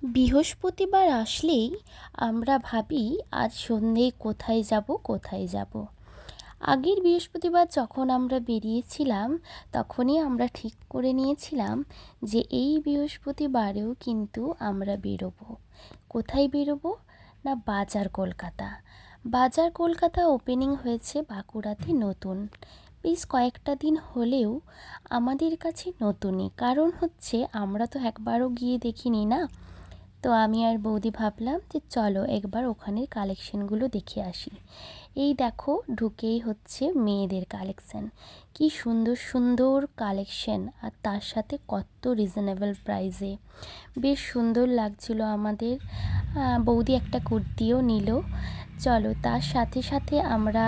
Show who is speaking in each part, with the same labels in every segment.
Speaker 1: বৃহস্পতিবার আসলেই আমরা ভাবি আজ সন্ধেয় কোথায় যাব কোথায় যাব। আগের বৃহস্পতিবার যখন আমরা বেরিয়েছিলাম তখনই আমরা ঠিক করে নিয়েছিলাম যে এই বৃহস্পতিবারেও কিন্তু আমরা বেরোবো। কোথায় বেরোবো? না, বাজার কলকাতা। বাজার কলকাতা ওপেনিং হয়েছে বাঁকুড়াতে নতুন। বেশ কয়েকটা দিন হলেও আমাদের কাছে নতুনই, কারণ হচ্ছে আমরা তো একবারও গিয়ে দেখিনি না। তো আমি আর বৌদি ভাবলাম যে চলো একবার ওখানের কালেকশনগুলো দেখে আসি। এই দেখো, ঢুকেই হচ্ছে মেয়েদের কালেকশন। কি সুন্দর সুন্দর কালেকশন, আর তার সাথে কত রিজনেবল প্রাইসে। বেশ সুন্দর লাগছিল আমাদের। বৌদি একটা কুর্তিও নিল। চলো, তার সাথে সাথে আমরা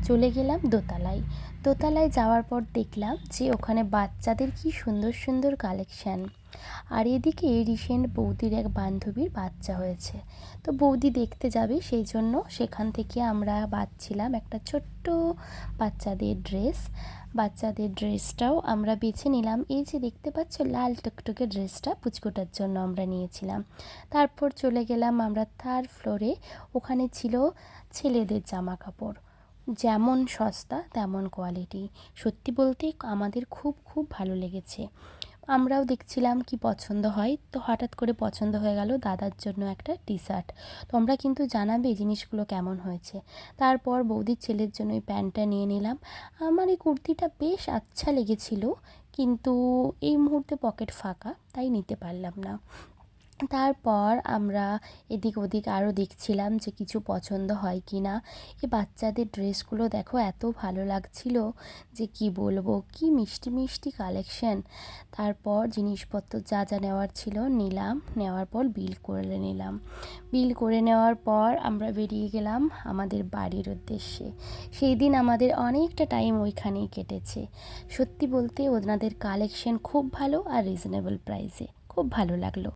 Speaker 1: চলে গেলাম দোতলায়। দোতলায় যাওয়ার পর দেখলাম যে ওখানে বাচ্চাদের কি সুন্দর সুন্দর কালেকশান। আর এদিকে রিসেন্ট বৌদির এক বান্ধবীর বাচ্চা হয়েছে, তো বৌদি দেখতে যাবে, সেই জন্য সেখান থেকে আমরা বাছছিলাম একটা ছোট্ট বাচ্চাদের ড্রেস। বাচ্চাদের ড্রেসটাও আমরা বেছে নিলাম। এই যে দেখতে পাচ্ছ লাল টুকটুকে ড্রেসটা পুচকোটার জন্য আমরা নিয়েছিলাম। তারপর চলে গেলাম আমরা থার্ড ফ্লোরে। ওখানে ছিল ছেলেদের জামা কাপড়, যেমন সস্তা তেমন কোয়ালিটি। সত্যি বলতে আমাদের খুব খুব ভালো লেগেছে। আমরাও দেখছিলাম কি পছন্দ হয়, তো হঠাৎ করে পছন্দ হয়ে গেল দাদার জন্য একটা টি শার্ট। তোমরা কিন্তু জানাবে এই জিনিসগুলো কেমন হয়েছে। তারপর বৌদির ছেলের জন্য ওই প্যান্টটা নিয়ে নিলাম। আমার এই কুর্তিটা বেশ আচ্ছা লেগেছিল, কিন্তু এই মুহূর্তে পকেট ফাঁকা, তাই নিতে পারলাম না। তারপর আমরা এদিক ওদিক আরও দেখছিলাম যে কিছু পছন্দ হয় কি না। এই বাচ্চাদের ড্রেসগুলো দেখো এত ভালো লাগছিল যে কি বলবো, কি মিষ্টি মিষ্টি কালেকশন। তারপর জিনিসপত্র যা যা নেওয়ার ছিল নিলাম, নেওয়ার পর বিল করে নিলাম। বিল করে নেওয়ার পর আমরা বেরিয়ে গেলাম আমাদের বাড়ির উদ্দেশ্যে। সেই দিন আমাদের অনেকটা টাইম ওইখানেই কেটেছে। সত্যি বলতে ওনাদের কালেকশন খুব ভালো আর রিজনেবল প্রাইসে, খুব ভালো লাগলো।